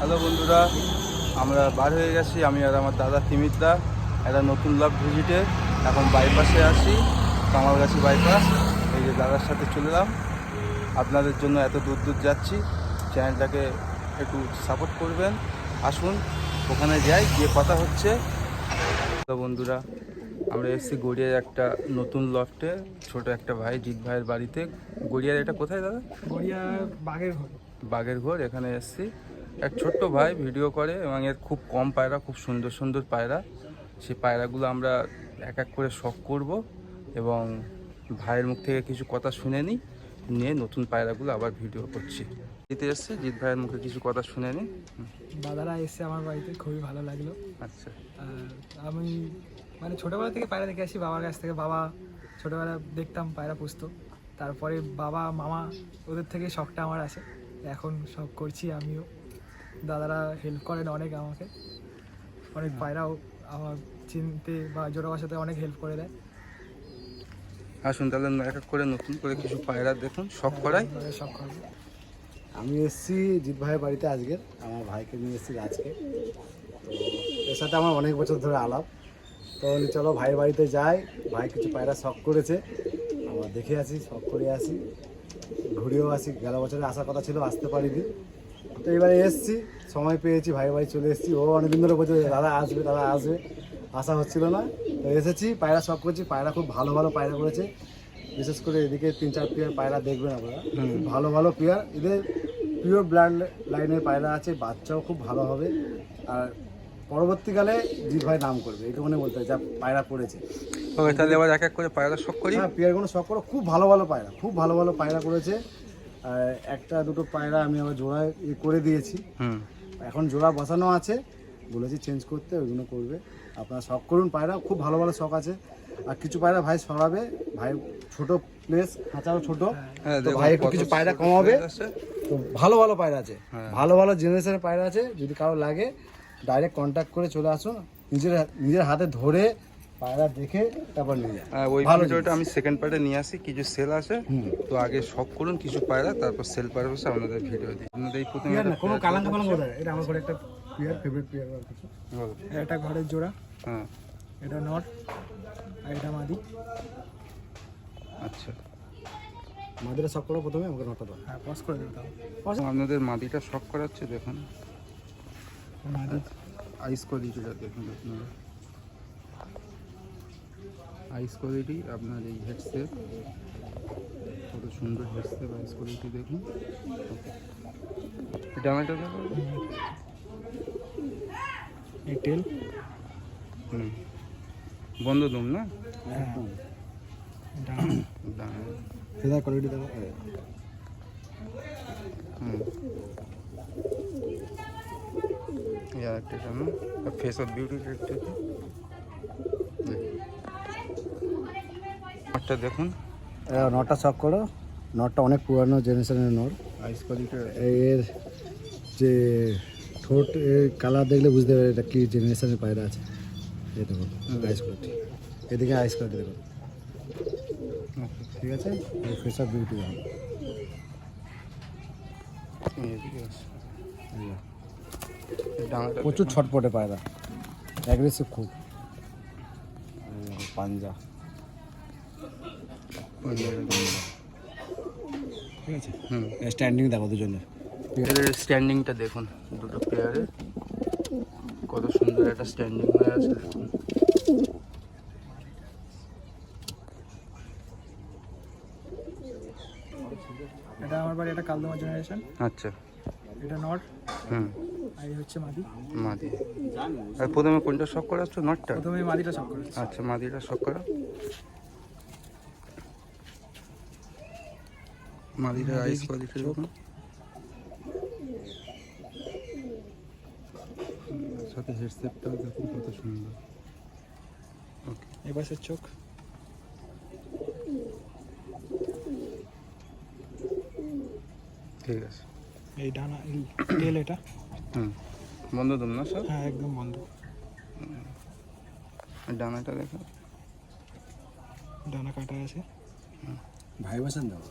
Hello বন্ধুরা, আমরা বার হয়ে গেছি। আমি আর আমার দাদা তিমিরদা একটা নতুন ব্লগ ভিজিটে। এখন বাইপাসে আছি, কামালগাছি বাইপাস। এই যে দাদার সাথে চললাম, আপনাদের জন্য এত দূর দূর যাচ্ছি। চ্যানেলটাকে একটু সাপোর্ট করবেন। আসুন ওখানে যাই, গিয়ে কথা হচ্ছে। তো বন্ধুরা, আমরা এসেছি গড়িয়ার একটা নতুন লফটে, ছোট একটা ভাই, জিৎ ভাইয়ের বাড়িতে। গড়িয়ার এটা কোথায় দাদা? গড়িয়া বাঘের ঘর। বাঘের ঘর। এখানে এসেছি, এক ছোট্ট ভাই ভিডিও করে এবং এর খুব কম পায়রা, খুব সুন্দর সুন্দর পায়রা। সেই পায়রাগুলো আমরা এক এক করে শখ করব এবং ভাইয়ের মুখ থেকে কিছু কথা শুনে নিয়ে নতুন পায়রাগুলো আবার ভিডিও করছি। জিতে এসছে, জিৎ ভাইয়ের মুখে কিছু কথা শুনে নিই। দাদারা এসছে আমার বাড়িতে, খুবই ভালো লাগলো। আচ্ছা। আমি মানে ছোটোবেলা থেকে পায়রা দেখে আসি বাবার কাছ থেকে। বাবা ছোটোবেলা দেখতাম পায়রা পুষতো, তারপরে বাবা মামা ওদের থেকে শখটা আমার আছে। এখন শখ করছি আমিও। দাদারা হেল্প করেন অনেক আমাকে, অনেক পায়রাও আমার চিনতে বা জোড়া বাসাতে অনেক হেল্প করে দেয়। আসুন তাহলে এক এক করে নতুন করে কিছু পায়রা দেখুন, শখ করাই। শখ করবো। আমি এসেছি জিৎ ভাইয়ের বাড়িতে আজকে, আমার ভাইকে নিয়ে এসেছি আজকে। তো এর সাথে আমার অনেক বছর ধরে আলাপ। তো বলি চলো ভাইয়ের বাড়িতে যাই, ভাই কিছু পায়রা শখ করেছে, আমরা দেখে আসি, শখ করে আসি, ঘুরেও আসি। গেল বছরে আসার কথা ছিল, আসতে পারিনি। তো এবারে এসেছি, সময় পেয়েছি, ভাইয়ের বাড়ি চলে এসেছি। ও অনেকদিন ধরে বলছে দাদা আসবে, দাদা আসবে, আসা হচ্ছিল না। তো এসেছি, পায়রা শখ করছি। পায়রা খুব ভালো ভালো পায়রা করেছে, বিশেষ করে এদিকে 3-4 পেয়ার পায়রা দেখবেন আপনারা, খুব ভালো ভালো পেয়ার। এদের পিওর ব্লাড লাইনের পায়রা আছে, বাচ্চাও খুব ভালো হবে। আর পরবর্তীকালে জিৎ ভাই নাম করবে, এইটুকুনি বলতে হয়, যা পায়রা করেছে। ওকে, তাহলে এবার এক এক করে পায়রা শখ করি। হ্যাঁ, পেয়ারগুলো শখ করো, খুব ভালো ভালো পায়রা, খুব ভালো ভালো পায়রা করেছে। আর একটা দুটো পায়রা আমি আবার জোড়ায় করে দিয়েছি, এখন জোড়া বসানো আছে, বলেছি চেঞ্জ করতে, ওইগুলো করবে। আপনারা শখ করুন পায়রা, খুব ভালো ভালো শখ আছে। আর কিছু পায়রা ভাই সরাবে, ভাই ছোট প্লেস, খাঁচাও ছোট, তো ভাই একটু কিছু পায়রা কমাবে। তো ভালো ভালো পায়রা আছে, ভালো ভালো জেনারেশনের পায়রা আছে। যদি কারো লাগে ডাইরেক্ট কন্ট্যাক্ট করে চলে আসুন, নিজের হাতে ধরে পায়রা দেখে তারপর নিয়ে যায়। ওই ভিডিওটা আমি সেকেন্ড পার্টে নিয়ে আসি, কিছু সেল আছে। তো আগে শখ করুন কিছু পায়রা, তারপর সেল পারপাসে আপনাদের ভিডিও দিই। আপনাদের এই প্রথমে না কোনো কালাঙ্ক ফালাঙ্ক কোথায়, এটা আমার ঘরে একটা পেয়ার, ফেভারিট পেয়ার আর কিছু। এটা ঘরের জোড়া, হ্যাঁ এটা নট, আর এটা মাদি। আচ্ছা, মাদিরা শখ করো প্রথমে, আমাকে নটা দাও। হ্যাঁ, পজ করে দিতাম আপনাদের মাদিটা শখ করাচ্ছে। দেখুন মাদি। আইস কোয়ালিটিটা দেখুন আপনারা, আইস কোয়ালিটি, আপনার এই হেডসেট কত সুন্দর হেডসেট, আইস কোয়ালিটি দেখুন। ডানাটা দেখো, এই টেল বন্ধ দম না, একদম ডানা। ফেদার কোয়ালিটি দেখো। এই আরেকটা জানো, ফেস অফ বিউটি একটা দেখুন। নটটা শখ করো, নটটা অনেক পুরানো জেনারেশনের নট। আইস কোয়ালিটি এর যে ঠোঁট কালার দেখলে বুঝতে পারবে এটা কি জেনারেশনের পায়রা আছে। এই দেখুন আইস কোয়ালিটি, এদিকে আইস কোয়ালিটি দেখুন, ঠিক আছে। এই ফেস অফ বিউটি দেখুন, প্রচুর ছটপটে পায়রা, অ্যাগ্রেসিভ খুব। পাঞ্জা, ঠিক আছে। স্ট্যান্ডিং দেখো দুজনের। এদের স্ট্যান্ডিংটা দেখুন, দুটো পেয়ারে কত সুন্দর একটা স্ট্যান্ডিং হয়ে আছে দেখুন। এটা আমার বাড়ি, এটা কালদমা জেনারেশন। আচ্ছা, এটা নট, আর এই হচ্ছে মাদি। মাদি। আর প্রথমে কোনটা শখ করাচ্ছ? নটটা? প্রথমে মাদিটা শখ করেছি। আচ্ছা, মাদিটা শখ করা। মাদিটা আইস কোয়ালিটি দেখুন, সাথে হেডসেটটাও দেখুন কত সুন্দর। ওকে, এবারের চোখ, ঠিক আছে। এই ডানা, এই টেল, এটা বন্ধ দম না সব? হ্যাঁ একদম বন্ধ। ডানাটা দেখো, ডানা কাটা আছে। ভাইব্রেশন দাও।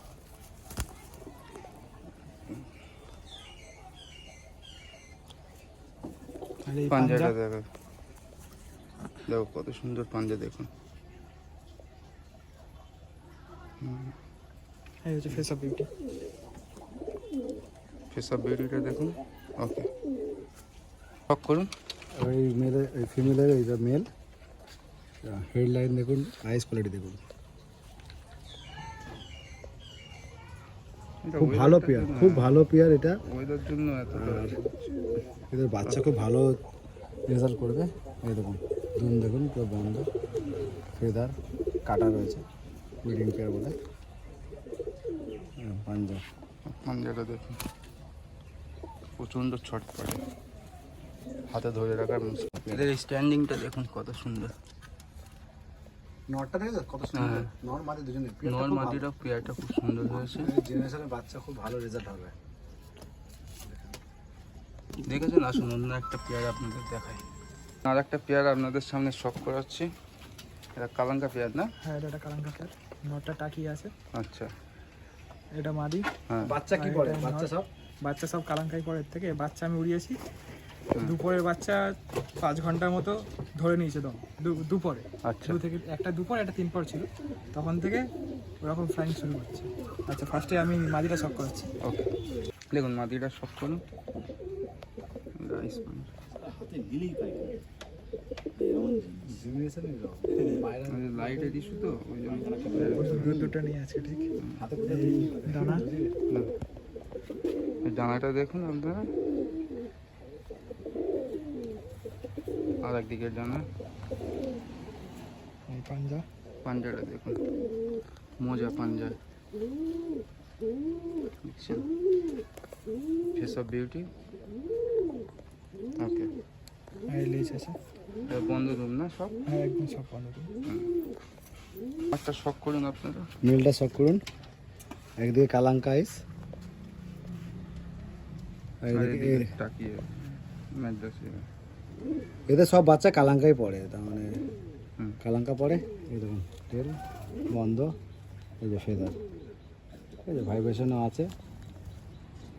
আর এই পাঞ্জাটা পাঞ্জা, দেখো, দেখো কত সুন্দর পাঞ্জা দেখুন। এই হচ্ছে face of beauty. Face of বিউটিটা দেখুন। ওকে, শক করুন। ওই মেলে, ওই ফিমেলের, এইটা মেল। হেডলাইন দেখুন, আইস কোয়ালিটি দেখুন, খুব ভালো পেয়ার, খুব ভালো পেয়ার এটা। ওয়েদার জন্য এত আর এদের বাচ্চা খুব ভালো রেজাল্ট করবে। এই দেখুন দুন দেখুন পুরো বন্ধ, ফেদার কাটা রয়েছে, ব্রিডিং পেয়ার বলে। পাঞ্জাব পাঞ্জাটা দেখুন, প্রচণ্ড ছট পড়ে, হাতে ধরে রাখার মুশকিল। এদের স্ট্যান্ডিংটা দেখুন কত সুন্দর। নটটা দেখেছো কত সুন্দর, হ্যাঁ। নর মাদি দুজনে। নর মাটিটা পেয়ারটা খুব সুন্দর হয়েছে। জেনারেশনের বাচ্চা খুব ভালো রেজাল্ট হবে। দেখেছেন, আসুন অন্য একটা পেয়ার আপনাদের দেখাই। আর একটা পেয়ার আপনাদের সামনে শখ করাচ্ছি। এটা কালাঙ্কা পেয়ার না? হ্যাঁ, এটা একটা কালাঙ্কা পেয়ার। নটটা টাকিয়ে আছে, আচ্ছা, এটা মাদি। হ্যাঁ। বাচ্চা কি করে? বাচ্চা সব বাচ্চা সব কালাঙ্কাই পরের থেকে। বাচ্চা আমি উড়িয়েছি দুপুরের বাচ্চা 5 ঘন্টার মতো ধরে নিয়েছে দম, দুপুরে। আচ্ছা, একটা দুপুর একটা 3 পর ছিল, তখন থেকে ওরকম ফ্লাইং শুরু করছে। আচ্ছা, ফার্স্টে আমি মাদিটা শক করাচ্ছি। ওকে, দেখুন মাদিটা শখ করুন। রাইস লাইটের ইস্যু তো, ওই জন্য। দুটো নিয়ে আছে ঠিক। এই ডানা, এই ডানাটা দেখুন আপনারা, আর একদিকের ডানা। এই পাঞ্জা, পাঞ্জাটা দেখুন, মোজা পাঞ্জা দেখছেন। Face of beauty. ওকে, এই লেজ আছে। এটা বন্ধ রুম না সব? হ্যাঁ, একদম সব বন্ধ। একটা শখ করুন আপনারা। মেলটা শক করুন, একদিকে কালাঙ্কা আইস, আর আর এদিকে এদিকে তাকিয়ে ম্যাড্রাসে। এদের সব বাচ্চা কালাঙ্কাই পড়ে, তার মানে হুম। কালাঙ্কা পড়ে। এই দেখুন তেল বন্ধ, এই যে ফেদার, এই যে ভাইব্রেশনও আছে।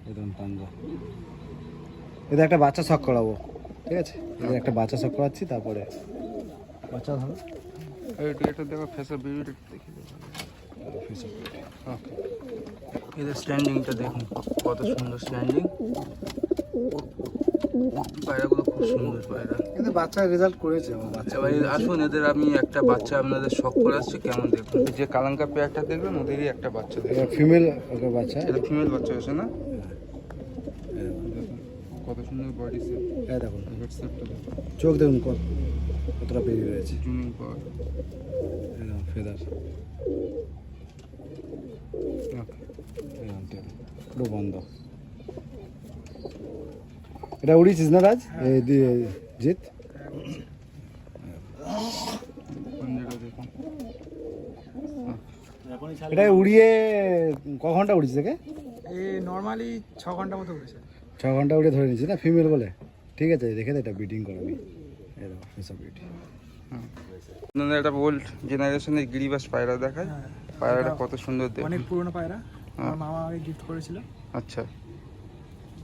এই দেখুন পাঞ্জা। এদের একটা বাচ্চা শক করাবো, ঠিক আছে? এদের একটা বাচ্চা শক করাচ্ছি, তারপরে বাচ্চা ধরো। এটা দেখো, ফেস অফ বিউটি দেখি। ওকে, এদের স্ট্যান্ডিংটা দেখুন কত সুন্দর স্ট্যান্ডিং। পায়রাগুলো খুব সুন্দর পায়রা। এদের বাচ্চা রেজাল্ট করেছে আমার বাচ্চা। এবার আসুন, এদের আমি একটা বাচ্চা আপনাদের শখ করাচ্ছি, কেমন দেখুন। এই যে কালাঙ্কা পেয়ারটা দেখবেন, ওদেরই একটা বাচ্চা দেখবেন। ফিমেল বাচ্চা, এটা ফিমেল বাচ্চা হয়েছে না? এই দেখুন। দেখুন কত সুন্দর বডি শেপ, এই দেখুন হেড শেপটা দেখুন, চোখ দেখুন কতটা বেরিয়ে রয়েছে। জুমিং পাওয়ার। ফেদার পুরো বন্ধ। এটা উড়িয়েছিস না রাজ? জিৎ, পাঞ্জাটা দেখুন। এটা উড়িয়ে ক ঘন্টা উড়িয়েছিস থেকে? এই নর্মালি 6 ঘন্টা মতো উঠেছে। 6 ঘন্টা উড়ে ধরে নিয়েছিস না, ফিমেল বলে? ঠিক আছে, দেখে দে, এটা ব্রিডিং করাবি। এই দেখো ফেস অফ বিউটি। আপনাদের একটা ওল্ড জেনারেশনের গিরিবাস পায়রা দেখায়। হ্যাঁ, পায়রাটা এটা কত সুন্দর দেখুন। অনেক পুরনো পায়রা, আমার মামা আমাকে গিফট করেছিল। আচ্ছা,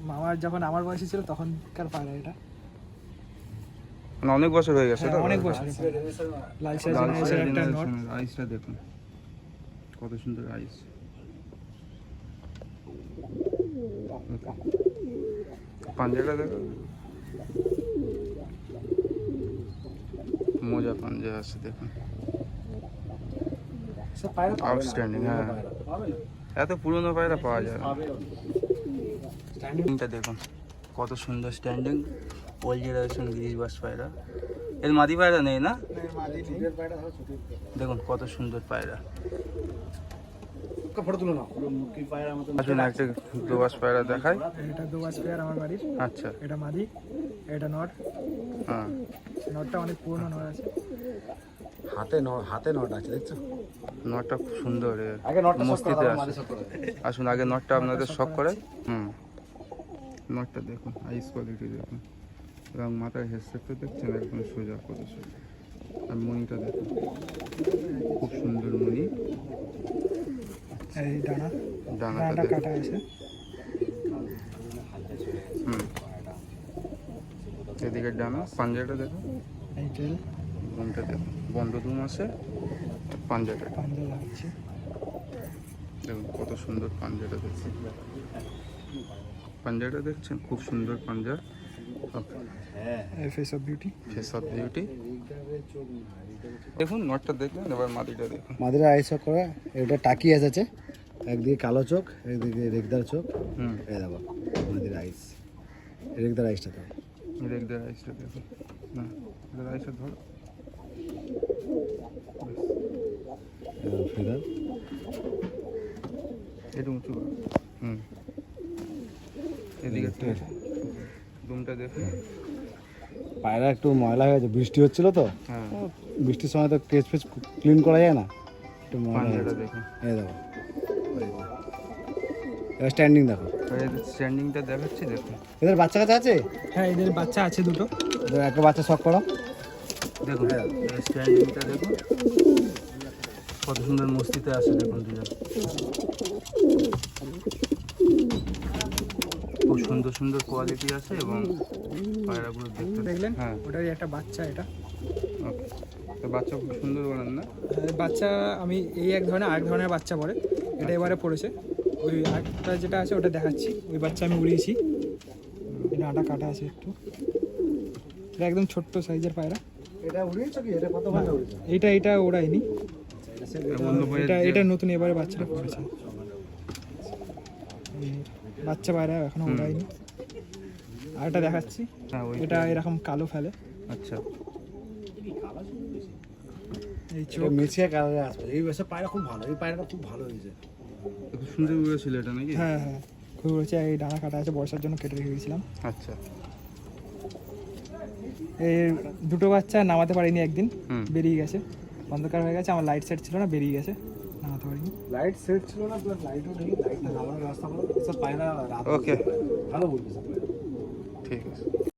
মামার যখন আমার বয়সী ছিল তখনকার পায়রা এটা। মানে অনেক বছর হয়ে গেছে তো? হ্যাঁ, অনেক বছর। লাল সাইজ জেনারেশনের একটা নট। আইসটা দেখুন কত সুন্দর আইস। পাঞ্জাটা দেখো, মোজা পাঞ্জা আছে দেখুন, সব পায়রা আউটস্ট্যান্ডিং। হ্যাঁ, এত পুরনো পায়রা পাওয়া যায় না। স্ট্যান্ডিংটা দেখুন কত সুন্দর স্ট্যান্ডিং, ওল্ড জেনারেশন গিরিবাস পায়রা। এর মাদি পায়রা নেই না? দেখুন কত সুন্দর পায়রা। ফটো তুলো না, পুরো মুখি পায়রা মতো। আসুন একটা গ্লোবাস পায়রা দেখাই। এটা দুবাস পেয়ার আমার বাড়ির। আচ্ছা, এটা মাদি, এটা নট। হ্যাঁ, নটটা অনেক পুরনো নট আছে। হাতে নট আছে, দেখছো? নটটা খুব সুন্দর, আগে নটটা শক মস্তিতে করা, আছে। মাঝে শক করা। আসুন আগে নটটা আপনাদের শখ করাই। নটটা দেখুন, আইস কোয়ালিটি দেখুন, এবং মাথার হেডসেটটা দেখছেন একদম সোজা, কত সোজা। আর মনিটা দেখুন, খুব সুন্দর মনি। এই ডানা, ডানাটা ডানাটা দেখুন। কাটা আছে। এদিকে ডানা, পাঞ্জাটা দেখো, এই টেল দুমটা দেখো, বন্ধ দুম আছে, পাঞ্জাটা পাঞ্জা লাগাচ্ছি। দেখুন কত সুন্দর পাঞ্জাটা দেখছেন, পাঞ্জাটা দেখছেন খুব সুন্দর পাঞ্জা। Face of beauty. Face of beauty দেখুন, নটটা দেখলেন, এবার মাদিটা দেখুন। মাদিরা আইস করা, এটা টাকি আছে, একদিকে কালো চোখ, একদিকে রেগদার চোখ। এই দেখো মাদিরা আইস, রেগদার আইসটা দেখো। রেগদার আইসটা দেখুন, না রেগদার আইসটা ধরো, ফেদার একটু উঁচু করো। এদিকে দুমটা দেখুন। পায়রা একটু ময়লা হয়ে গেছে, বৃষ্টি হচ্ছিল তো, হ্যাঁ, বৃষ্টির সময় তো কেচ ফেচ ক্লিন করা যায় না, একটু ময়লা হয়ে পাঞ্জাটা গেছে। দেখুন, এই দেখো, এবার স্ট্যান্ডিং দেখো। স্ট্যান্ডিংটা দেখাচ্ছি দেখুন, এদের বাচ্চা কাচ্চা আছে? হ্যাঁ এদের বাচ্চা আছে দুটো। এদের একটা বাচ্চা শখ করো। দেখুন স্ট্যান্ডিংটা দেখুন, কত সুন্দর মস্তিতে আছে দেখুন, দুজন খুব সুন্দর সুন্দর কোয়ালিটি আছে এবং পায়রাগুলো দেখতে দেখলেন হ্যাঁ, ওটারই একটা বাচ্চা এটা। ওকে। তো বাচ্চা খুব সুন্দর বলেন না? বাচ্চা আমি এই এক ধরনের আরেক ধরনের বাচ্চা পড়ে, এটা এবারে পড়েছে। ওই আরেকটা যেটা আছে ওটা দেখাচ্ছি, ওই বাচ্চা আমি উড়িয়েছি, এটা আটা কাটা আছে একটু। এটা একদম ছোট্ট সাইজের পায়রা। এটা উড়িয়েছো কি? এটা কত ঘন্টা উড়িয়েছো? এটা ওড়াইনি, অন্য বইয়ের এটা নতুন এবারে বাচ্চাটা পড়েছে। এই বাচ্চা পায়রা এখনো ওড়াইনি। আর এটা দেখাচ্ছি, হ্যাঁ, এটা এরকম কালো ফেলে, আচ্ছা, এই এটা চোখ। মিছিয়ে কালারে আসবে। এই বছর পায়রা খুব ভালো, এই পায়রাটা খুব ভালো হয়েছে। খুব সুন্দর উড়েছিল এটা নাকি? হ্যাঁ হ্যাঁ খুব উড়েছে। এই ডানা কাটা আছে, বর্ষার জন্য কেটে রেখে গেছিলাম। আচ্ছা, এই দুটো বাচ্চা নামাতে পারিনি একদিন, হুম। বেরিয়ে গেছে, অন্ধকার হয়ে গেছে, আমার লাইট সেট ছিল না, বেরিয়ে গেছে, নামাতে পারিনি। লাইট সেট ছিল না, প্লাস লাইটও নেই, লাইটটা নামানোর ব্যবস্থা করো। এসব পায়রা রাত ওকে, ভালো বলবে সব পায়রা। ঠিক আছে।